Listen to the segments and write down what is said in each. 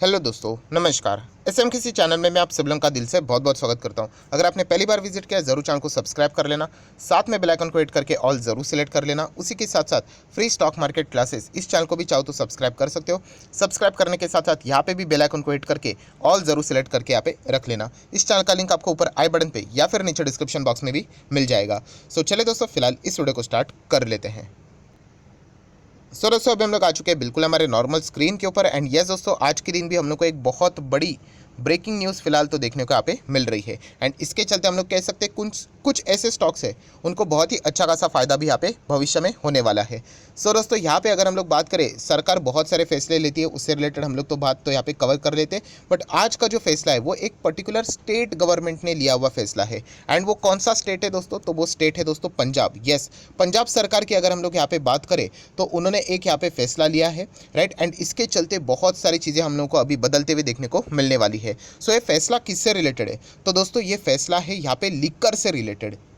Hello दोस्तों, नमस्कार। SM किसी चैनल में मैं आप सब लोगों का दिल से बहुत बहुत स्वागत करता हूं। अगर आपने पहली बार विजिट किया ज़रूर चैनल को सब्सक्राइब कर लेना, साथ में बेल आइकन को हिट करके ऑल ज़रूर सिलेक्ट कर लेना। उसी के साथ साथ फ्री स्टॉक मार्केट क्लासेस इस चैनल को भी चाहो तो सब्सक्राइब कर सकते हो। सब्सक्राइब करने के साथ साथ यहाँ पे भी बेल आइकन को हिट करके ऑल ज़रूर सिलेक्ट करके यहाँ पे रख लेना। इस चैनल का लिंक आपको ऊपर आई बटन पर या फिर नीचे डिस्क्रिप्शन बॉक्स में भी मिल जाएगा। सो चले दोस्तों, फिलहाल इस वीडियो को स्टार्ट कर लेते हैं। सो दोस्तों, अभी हम लोग आ चुके हैं बिल्कुल हमारे नॉर्मल स्क्रीन के ऊपर। एंड यस दोस्तों, आज के दिन भी हम लोग को एक बहुत बड़ी ब्रेकिंग न्यूज़ फिलहाल तो देखने को यहाँ पे मिल रही है। एंड इसके चलते हम लोग कह सकते हैं कुछ कुछ ऐसे स्टॉक्स है उनको बहुत ही अच्छा खासा फायदा भी यहाँ पे भविष्य में होने वाला है। सो दोस्तों, यहाँ पे अगर हम लोग बात करें, सरकार बहुत सारे फैसले लेती है, उससे रिलेटेड हम लोग तो बात तो यहाँ पे कवर कर लेते हैं। बट आज का जो फैसला है वो एक पर्टिकुलर स्टेट गवर्नमेंट ने लिया हुआ फैसला है। एंड वो कौन सा स्टेट है दोस्तों? तो वो स्टेट है दोस्तों पंजाब। यस, पंजाब सरकार की अगर हम लोग यहाँ पे बात करें तो उन्होंने एक यहाँ पे फैसला लिया है, राइट। एंड इसके चलते बहुत सारी चीज़ें हम लोग को अभी बदलते हुए देखने को मिलने वाली है। सो ये फैसला किससे रिलेटेड है? तो दोस्तों ये फैसला है यहाँ पे लिकर से रिलेटेड।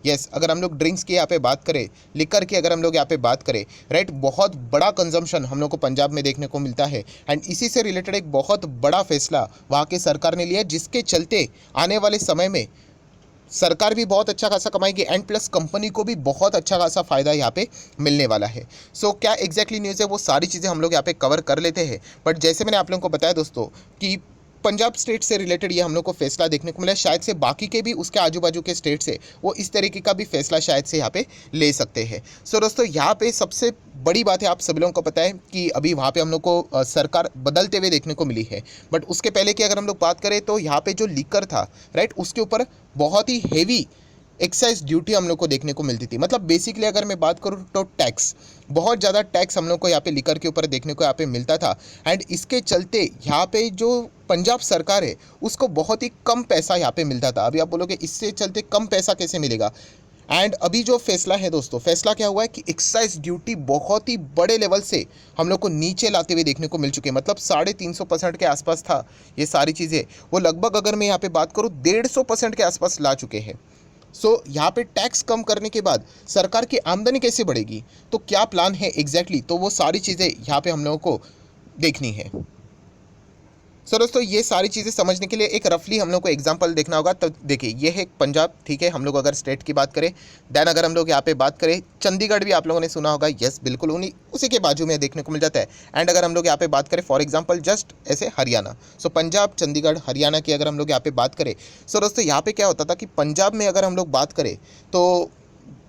यस, अगर हम लोग ड्रिंक्स की यहाँ पे बात करें, लिकर की अगर हम लोग यहाँ पे बात करें, राइट, बहुत बड़ा कंजम्पशन हम लोग को पंजाब में देखने को मिलता है। एंड इसी से रिलेटेड एक बहुत बड़ा फैसला वहाँ की सरकार ने लिया, जिसके चलते आने वाले समय में सरकार भी बहुत अच्छा खासा कमाएगी एंड प्लस कंपनी को भी बहुत अच्छा खासा फायदा यहाँ पे मिलने वाला है। सो क्या एग्जैक्टली न्यूज़ है वो सारी चीज़ें हम लोग यहाँ पे कवर कर लेते हैं। बट जैसे मैंने आप लोगों को बताया दोस्तों कि पंजाब स्टेट से रिलेटेड ये हम लोग को फैसला देखने को मिला, शायद से बाकी के भी उसके आजू बाजू के स्टेट से वो इस तरीके का भी फैसला शायद से यहाँ पे ले सकते हैं। सो दोस्तों, यहाँ पे सबसे बड़ी बात है, आप सभी लोगों को पता है कि अभी वहाँ पे हम लोग को सरकार बदलते हुए देखने को मिली है। बट उसके पहले की अगर हम लोग बात करें तो यहाँ पे जो लिकर था, राइट, उसके ऊपर बहुत ही हेवी एक्साइज ड्यूटी हम लोग को देखने को मिलती थी। मतलब बेसिकली अगर मैं बात करूँ तो टैक्स, बहुत ज़्यादा टैक्स हम लोग को यहाँ पे लिकर के ऊपर देखने को यहाँ पे मिलता था। एंड इसके चलते यहाँ पे जो पंजाब सरकार है उसको बहुत ही कम पैसा यहाँ पे मिलता था। अभी आप बोलोगे इससे चलते कम पैसा कैसे मिलेगा? एंड अभी जो फैसला है दोस्तों, फैसला क्या हुआ है कि एक्साइज ड्यूटी बहुत ही बड़े लेवल से हम लोग को नीचे लाते हुए देखने को मिल चुके हैं। मतलब 350% के आसपास था ये सारी चीज़ें, वो लगभग अगर मैं यहाँ पे बात करूँ 150% के आसपास ला चुके हैं। सो यहाँ पे टैक्स कम करने के बाद सरकार की आमदनी कैसे बढ़ेगी, तो क्या प्लान है एग्जैक्टली, तो वो सारी चीज़ें यहाँ पे हम लोगों को देखनी है। सो दोस्तों, ये सारी चीज़ें समझने के लिए एक रफली हम लोग को एग्जांपल देखना होगा। तो देखिए, ये है पंजाब, ठीक है। हम लोग अगर स्टेट की बात करें, देन अगर हम लोग यहाँ पे बात करें, चंडीगढ़ भी आप लोगों ने सुना होगा। यस, बिल्कुल उन्हीं उसी के बाजू में देखने को मिल जाता है। एंड अगर हम लोग यहाँ पे बात करें फॉर एग्जाम्पल जस्ट ऐसे हरियाणा, सो पंजाब, चंडीगढ़, हरियाणा की अगर हम लोग यहाँ पे बात करें, सो दोस्तों यहाँ पे क्या होता था कि पंजाब में अगर हम लोग बात करें तो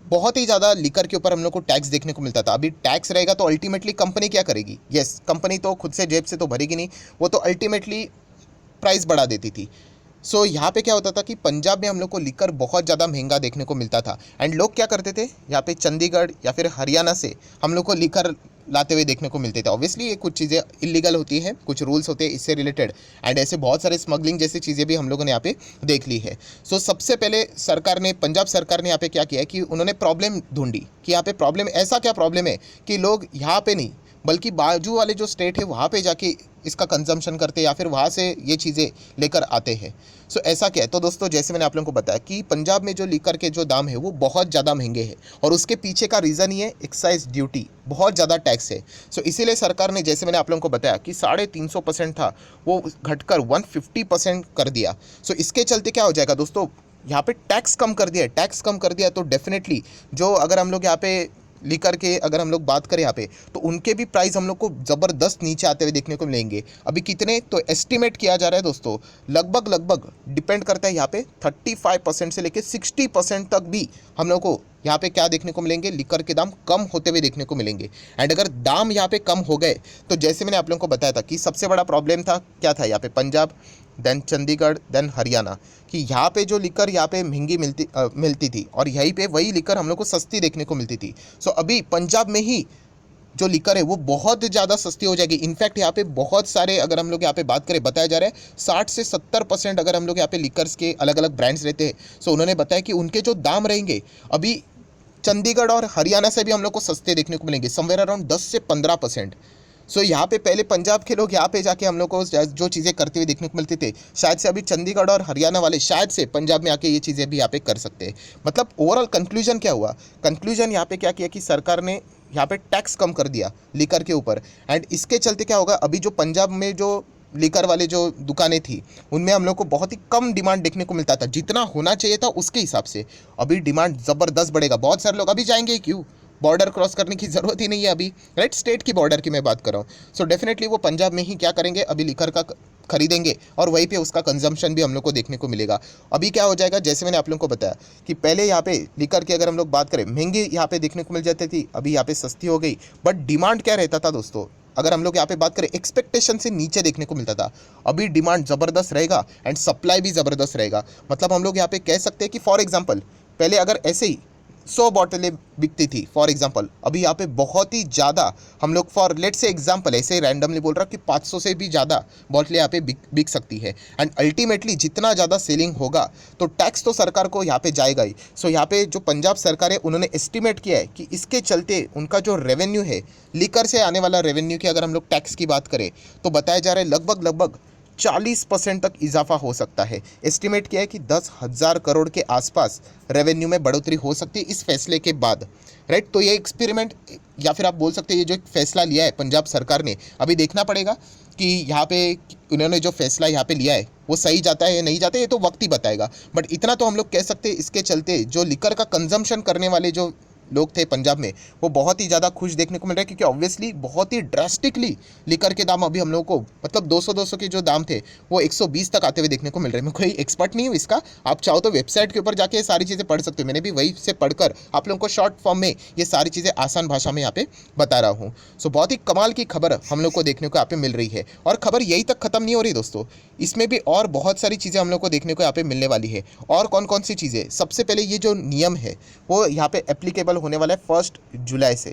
बहुत ही ज़्यादा लिकर के ऊपर हम लोग को टैक्स देखने को मिलता था। अभी टैक्स रहेगा तो अल्टीमेटली कंपनी क्या करेगी? यस, कंपनी तो खुद से जेब से तो भरेगी नहीं, वो तो अल्टीमेटली प्राइस बढ़ा देती थी। सो यहाँ पे क्या होता था कि पंजाब में हम लोग को लिकर बहुत ज़्यादा महंगा देखने को मिलता था। एंड लोग क्या करते थे, यहाँ पे चंडीगढ़ या फिर हरियाणा से हम लोग को लिकर लाते हुए देखने को मिलते थे। ऑब्वियसली ये कुछ चीज़ें इलीगल होती हैं, कुछ रूल्स होते हैं इससे रिलेटेड। एंड ऐसे बहुत सारे स्मगलिंग जैसी चीज़ें भी हम लोगों ने यहाँ पे देख ली है। सो सबसे पहले सरकार ने, पंजाब सरकार ने यहाँ पे क्या किया कि उन्होंने प्रॉब्लम ढूंढी कि यहाँ पे प्रॉब्लम, ऐसा क्या प्रॉब्लम है कि लोग यहाँ पे नहीं बल्कि बाजू वाले जो स्टेट है वहाँ पे जाके इसका कंजम्पशन करते या फिर वहाँ से ये चीज़ें लेकर आते हैं। सो ऐसा क्या है? तो दोस्तों, जैसे मैंने आप लोगों को बताया कि पंजाब में जो लीकर के जो दाम है वो बहुत ज़्यादा महंगे हैं और उसके पीछे का रीज़न ही है एक्साइज ड्यूटी, बहुत ज़्यादा टैक्स है। सो इसीलिए सरकार ने, जैसे मैंने आप लोगों को बताया कि 350% था, वो घटकर 150% कर दिया। सो इसके चलते क्या हो जाएगा दोस्तों, यहाँ पे टैक्स कम कर दिया, टैक्स कम कर दिया तो डेफिनेटली जो, अगर हम लोग यहाँ पे लिकर के अगर हम लोग बात करें यहाँ पे, तो उनके भी प्राइस हम लोग को ज़बरदस्त नीचे आते हुए देखने को मिलेंगे। अभी कितने, तो एस्टिमेट किया जा रहा है दोस्तों, लगभग डिपेंड करता है यहाँ पे 35% से लेकर 60% तक भी हम लोग को यहाँ पे क्या देखने को मिलेंगे, लिकर के दाम कम होते हुए देखने को मिलेंगे। एंड अगर दाम यहाँ पे कम हो गए तो जैसे मैंने आप लोगों को बताया था कि सबसे बड़ा प्रॉब्लम था, क्या था यहाँ पे, पंजाब, देन चंडीगढ़, देन हरियाणा, कि यहाँ पे जो लिकर यहाँ पे महंगी मिलती थी और यहीं पे वही लिकर हम लोग को सस्ती देखने को मिलती थी। सो अभी पंजाब में ही जो लिकर है वो बहुत ज़्यादा सस्ती हो जाएगी। इनफैक्ट यहाँ पे बहुत सारे, अगर हम लोग यहाँ पे बात करें, बताया जा रहा है 60 से 70% अगर हम लोग यहाँ पे लिकर्स के अलग अलग ब्रांड्स रहते हैं। सो उन्होंने बताया कि उनके जो दाम रहेंगे अभी चंडीगढ़ और हरियाणा से भी हम लोग को सस्ते देखने को मिलेंगे, समवेयर अराउंड 10 से 15%। सो यहाँ पे पहले पंजाब के लोग यहाँ पे जाके हम लोग को जो चीज़ें करते हुए देखने को मिलती थे, शायद से अभी चंडीगढ़ और हरियाणा वाले शायद से पंजाब में आके ये चीज़ें भी यहाँ पे कर सकते हैं। मतलब ओवरऑल कंक्लूजन क्या हुआ, कंक्लूजन यहाँ पे क्या किया कि सरकार ने यहाँ पे टैक्स कम कर दिया लिकर के ऊपर। एंड इसके चलते क्या होगा, अभी जो पंजाब में जो लीकर वाले जो दुकानें थी उनमें हम लोग को बहुत ही कम डिमांड देखने को मिलता था, जितना होना चाहिए था उसके हिसाब से। अभी डिमांड ज़बरदस्त बढ़ेगा, बहुत सारे लोग अभी जाएंगे, क्यों, बॉर्डर क्रॉस करने की ज़रूरत ही नहीं है अभी, राइट, स्टेट की बॉर्डर की मैं बात कर रहा हूँ। सो डेफिनेटली वो पंजाब में ही क्या करेंगे, अभी लीकर का खरीदेंगे और वहीं पे उसका कंजम्पशन भी हम लोग को देखने को मिलेगा। अभी क्या हो जाएगा, जैसे मैंने आप लोगों को बताया कि पहले यहाँ पे लीकर की अगर हम लोग बात करें महंगी यहाँ पे देखने को मिल जाती थी, अभी यहाँ पे सस्ती हो गई। बट डिमांड क्या रहता था दोस्तों, अगर हम लोग यहाँ पे बात करें एक्सपेक्टेशन से नीचे देखने को मिलता था। अभी डिमांड ज़बरदस्त रहेगा एंड सप्लाई भी ज़बरदस्त रहेगा। मतलब हम लोग यहाँ पे कह सकते हैं कि फॉर एग्जांपल पहले अगर ऐसे ही 100 बॉटलें बिकती थी फॉर एग्जांपल, अभी यहाँ पे बहुत ही ज़्यादा हम लोग फॉर लेट से एग्जांपल ऐसे ही रैंडमली बोल रहा कि 500 से भी ज़्यादा बॉटलें यहाँ पे बिक सकती है। एंड अल्टीमेटली जितना ज़्यादा सेलिंग होगा तो टैक्स तो सरकार को यहाँ पे जाएगा ही। सो यहाँ पे जो पंजाब सरकार है उन्होंने एस्टिमेट किया है कि इसके चलते उनका जो रेवेन्यू है, लीकर से आने वाला रेवेन्यू की अगर हम लोग टैक्स की बात करें तो बताया जा रहा है लगभग 40% तक इजाफा हो सकता है। एस्टिमेट किया है कि 10,000 करोड़ के आसपास रेवेन्यू में बढ़ोतरी हो सकती है इस फैसले के बाद, राइट। तो ये एक्सपेरिमेंट या फिर आप बोल सकते हैं ये जो एक फैसला लिया है पंजाब सरकार ने, अभी देखना पड़ेगा कि यहाँ पे उन्होंने जो फैसला यहाँ पे लिया है वो सही जाता है या नहीं जाता है, ये तो वक्त ही बताएगा। बट इतना तो हम लोग कह सकते हैं इसके चलते जो लिकर का कंजम्पशन करने वाले जो लोग थे पंजाब में वो बहुत ही ज़्यादा खुश देखने को मिल रहा है, क्योंकि ऑब्वियसली बहुत ही ड्रास्टिकली लीकर के दाम अभी हम लोगों को मतलब 200 के जो दाम थे वो 120 तक आते हुए देखने को मिल रहे हैं। मैं कोई एक्सपर्ट नहीं हूँ इसका, आप चाहो तो वेबसाइट के ऊपर जाके ये सारी चीज़ें पढ़ सकते हो, मैंने भी वही से पढ़कर आप लोगों को शॉर्ट फॉर्म में ये सारी चीज़ें आसान भाषा में यहाँ पे बता रहा हूँ। सो बहुत ही कमाल की खबर हम लोग को देखने को यहाँ पे मिल रही है, और खबर यही तक खत्म नहीं हो रही दोस्तों, इसमें भी और बहुत सारी चीज़ें हम लोग को देखने को यहाँ पे मिलने वाली है। और कौन कौन सी चीज़ें, सबसे पहले ये जो नियम है वो यहाँ पे एप्लीकेबल होने वाला है 1 जुलाई से,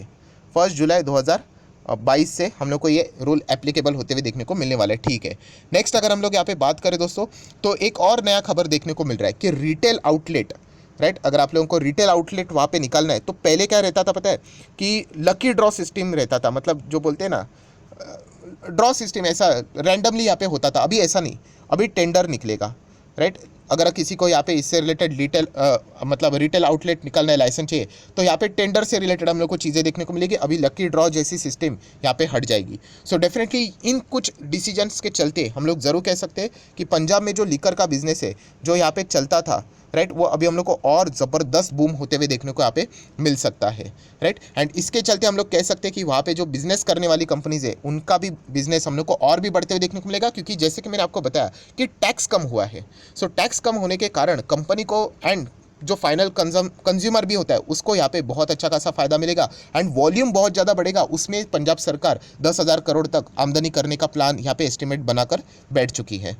1 जुलाई 2022 से हम लोग को ये रूल एप्लीकेबल होते हुए देखने को मिलने वाला है, ठीक है। नेक्स्ट अगर हम लोग यहाँ पे बात करें दोस्तों तो एक और नया खबर देखने को मिल रहा है कि रिटेल आउटलेट, राइट, अगर आप लोगों को रिटेल आउटलेट वहाँ पे निकालना है तो पहले क्या रहता था पता है कि लकी ड्रॉ सिस्टम रहता था, मतलब जो बोलते हैं ना ड्रॉ सिस्टम, ऐसा रैंडमली यहाँ पे होता था। अभी ऐसा नहीं, अभी टेंडर निकलेगा, राइट। अगर किसी को यहाँ पे इससे रिलेटेड मतलब रिटेल आउटलेट निकालना है, लाइसेंस चाहिए, तो यहाँ पे टेंडर से रिलेटेड हम लोग को चीज़ें देखने को मिलेगी। अभी लकी ड्रॉ जैसी सिस्टम यहाँ पे हट जाएगी। सो डेफिनेटली इन कुछ डिसीजंस के चलते हम लोग ज़रूर कह सकते हैं कि पंजाब में जो लीकर का बिजनेस है जो यहाँ पे चलता था, राइट, वो अभी हम लोग को और ज़बरदस्त बूम होते हुए देखने को यहाँ पे मिल सकता है, राइट। एंड इसके चलते हम लोग कह सकते हैं कि वहाँ पे जो बिजनेस करने वाली कंपनीज है उनका भी बिजनेस हम लोग को और भी बढ़ते हुए देखने को मिलेगा, क्योंकि जैसे कि मैंने आपको बताया कि टैक्स कम हुआ है। सो टैक्स कम होने के कारण कंपनी को एंड जो फाइनल कंज्यूमर भी होता है उसको यहाँ पे बहुत अच्छा खासा फायदा मिलेगा एंड वॉल्यूम बहुत ज़्यादा बढ़ेगा। उसमें पंजाब सरकार 10,000 करोड़ तक आमदनी करने का प्लान यहाँ पे एस्टिमेट बनाकर बैठ चुकी है।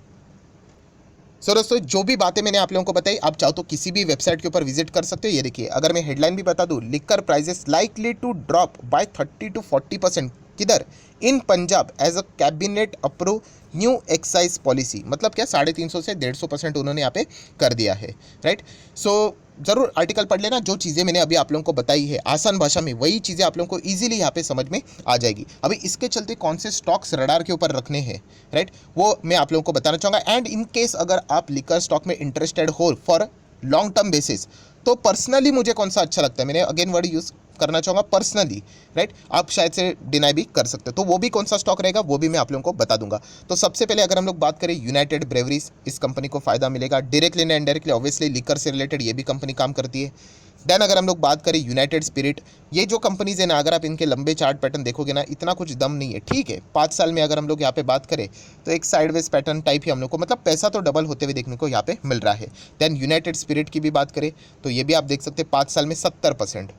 सो दोस्तों जो भी बातें मैंने आप लोगों को बताई, आप चाहो तो किसी भी वेबसाइट के ऊपर विजिट कर सकते हो। ये देखिए, अगर मैं हेडलाइन भी बता दूं, liquor prices likely to drop by 30 to 40%, किधर, in Punjab as a cabinet approve new excise policy. मतलब क्या, 350 से 150% उन्होंने यहाँ पे कर दिया है, राइट। सो ज़रूर आर्टिकल पढ़ लेना, जो चीज़ें मैंने अभी आप लोगों को बताई है आसान भाषा में वही चीज़ें आप लोगों को इजीली यहाँ पे समझ में आ जाएगी। अभी इसके चलते कौन से स्टॉक्स रडार के ऊपर रखने हैं, राइट, वो मैं आप लोगों को बताना चाहूँगा। एंड इन केस अगर आप लिकर स्टॉक में इंटरेस्टेड हो फॉर लॉन्ग टर्म बेसिस, तो पर्सनली मुझे कौन सा अच्छा लगता है, मैंने अगेन वर्ड यूज़ करना चाहूँगा पर्सनली, राइट, आप शायद से डिनाई भी कर सकते हो, तो वो भी कौन सा स्टॉक रहेगा वो भी मैं आप लोगों को बता दूंगा। तो सबसे पहले अगर हम लोग बात करें यूनाइटेड ब्रेवरीज, इस कंपनी को फायदा मिलेगा directly and indirectly, obviously liquor से रिलेटेड ये भी कंपनी काम करती है। देन अगर हम लोग बात करें यूनाइटेड स्पिरिट, ये जो कंपनीज है ना, अगर आप इनके लंबे चार्ट पैटर्न देखोगे ना, इतना कुछ दम नहीं है, ठीक है। 5 साल में अगर हम लोग यहाँ पे बात करें तो एक साइडवेज पैटर्न टाइप ही हम लोग को, मतलब पैसा तो डबल होते हुए देखने को यहाँ पे मिल रहा है। देन यूनाइटेड स्पिरिट की भी बात करें तो ये भी आप देख सकते हैं 5 साल में 70%,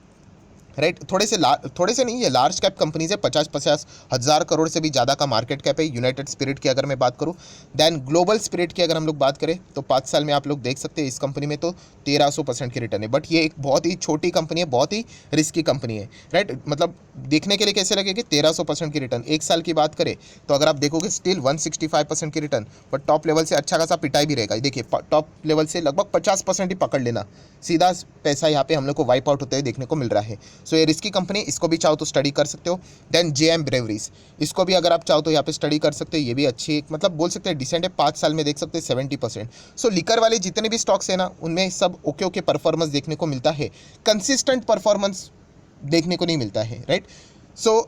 राइट। थोड़े से नहीं, ये लार्ज कैप कंपनीज है, 50 हज़ार करोड़ से भी ज़्यादा का मार्केट कैप है यूनाइटेड स्पिरिट की अगर मैं बात करूँ। देन ग्लोबल स्पिरिट की अगर हम लोग बात करें तो 5 साल में आप लोग देख सकते हैं इस कंपनी में तो 1300% की रिटर्न है। बट ये एक बहुत ही छोटी कंपनी है, बहुत ही रिस्की कंपनी है, राइट। मतलब देखने के लिए कैसे लगेगी 1300% की रिटर्न, 1 साल की बात करें तो अगर आप देखोगे स्टिल 165% की रिटर्न, बट टॉप लेवल से अच्छा खासा पिटाई भी रहेगा। देखिए टॉप लेवल से लगभग 50% ही पकड़ लेना, सीधा पैसा यहाँ पे हम लोग को वाइप आउट होते हुए देखने को मिल रहा है। सो ये रिस्की कंपनी, इसको भी चाहो तो स्टडी कर सकते हो। देन जेएम ब्रेवरीज, इसको भी अगर आप चाहो तो यहाँ पे स्टडी कर सकते हो, ये भी अच्छी मतलब बोल सकते हैं डिसेंट है, 5 साल में देख सकते हैं 70%। सो लिकर वाले जितने भी स्टॉक्स है ना उनमें सब ओके परफॉर्मेंस देखने को मिलता है, कंसिस्टेंट परफॉर्मेंस देखने को नहीं मिलता है, राइट।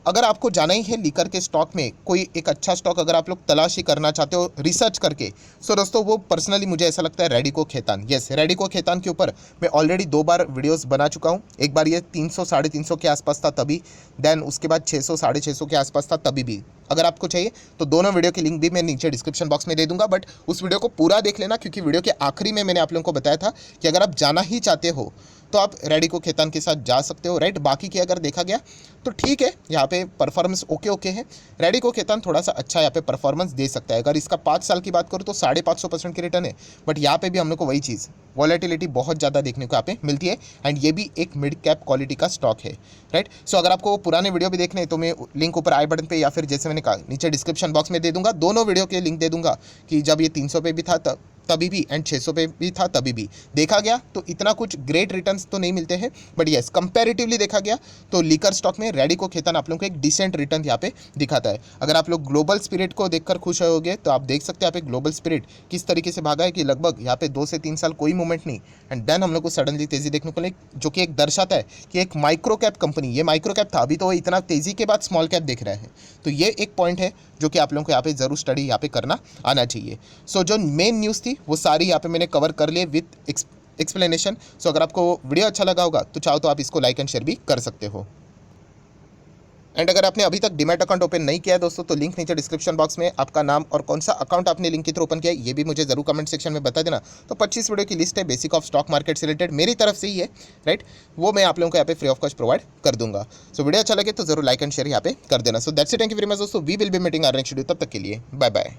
अगर आपको जाना ही है लीकर के स्टॉक में, कोई एक अच्छा स्टॉक अगर आप लोग तलाशी करना चाहते हो रिसर्च करके, दोस्तों वो पर्सनली मुझे ऐसा लगता है रैडिको खैतान। यस, रैडिको खैतान के ऊपर मैं ऑलरेडी 2 बार वीडियोस बना चुका हूँ। एक बार ये 300 साढ़े 300 के आसपास था तभी, देन उसके बाद 600 साढ़े 600 के आसपास था तभी भी। अगर आपको चाहिए तो दोनों वीडियो की लिंक भी मैं नीचे डिस्क्रिप्शन बॉक्स में दे दूंगा, बट उस वीडियो को पूरा देख लेना, क्योंकि वीडियो के आखिरी में मैंने आप लोगों को बताया था कि अगर आप जाना ही चाहते हो तो आप रैडिको खैतान के साथ जा सकते हो, राइट। बाकी की अगर देखा गया तो ठीक है, यहाँ पे परफॉर्मेंस ओके है। रैडिको खैतान थोड़ा सा अच्छा यहाँ पे परफॉर्मेंस दे सकता है। अगर इसका 5 साल की बात करूँ तो 550% की रिटर्न है, बट यहाँ पे भी हम लोग को वही चीज़ वॉलेटिलिटी बहुत ज़्यादा देखने को यहाँ पे मिलती है, एंड ये भी एक मिड कैप क्वालिटी का स्टॉक है, राइट। अगर आपको पुराने वीडियो भी देखने हैं तो मैं लिंक ऊपर आई बटन पे या फिर जैसे मैंने कहा नीचे डिस्क्रिप्शन बॉक्स में दे दूंगा, दोनों वीडियो के लिंक दे दूंगा कि जब ये 300 पे भी था तभी भी एंड 600 पे भी था तभी भी। देखा गया तो इतना कुछ ग्रेट रिटर्न्स तो नहीं मिलते हैं, बट यस कंपैरेटिवली देखा गया तो लीकर स्टॉक में रैडिको खैतान आप लोगों को एक डिसेंट रिटर्न यहाँ पे दिखाता है। अगर आप लोग ग्लोबल स्पिरिट को देखकर खुश होगे तो आप देख सकते हैं यहाँ पे ग्लोबल स्पिरिट किस तरीके से भागा है कि लगभग यहाँ पे 2 से 3 साल कोई मूवमेंट नहीं, एंड देन हम लोग को सडनली तेजी देखने को मिली, जो कि एक दर्शाता है कि एक माइक्रो कैप कंपनी, ये माइक्रो कैप था अभी तो इतना तेजी के बाद स्मॉल कैप देख रहे हैं। तो ये एक पॉइंट है जो कि आप लोगों को यहाँ पे जरूर स्टडी यहाँ पे करना आना चाहिए। जो मेन न्यूज़ थी वो सारी यहाँ पे मैंने कवर कर लिए विथ एक्सप्लेनेशन। अगर आपको वीडियो अच्छा लगा होगा तो चाहो तो आप इसको लाइक एंड शेयर भी कर सकते हो। एंड अगर आपने अभी तक डीमैट अकाउंट ओपन नहीं किया है दोस्तों तो लिंक नीचे डिस्क्रिप्शन बॉक्स में, आपका नाम और कौन सा अकाउंट आपने लिंक के थ्रू ओपन किया है ये भी मुझे जरूर कमेंट सेक्शन में बता देना। तो 25 वीडियो की लिस्ट है बेसिक ऑफ स्टॉक मार्केट से रिलेटेड, मेरी तरफ से ही है, राइट। वो मैं आप लोगों को यहाँ पे फ्री ऑफ कॉस्ट प्रोवाइड कर दूंगा। वीडियो अच्छा लगे तो जरूर लाइक एंड शेयर यहाँ पे कर देना। That's it, thank you very much दोस्तों, we will be meeting our next video, तब तक के लिए बाय बाय।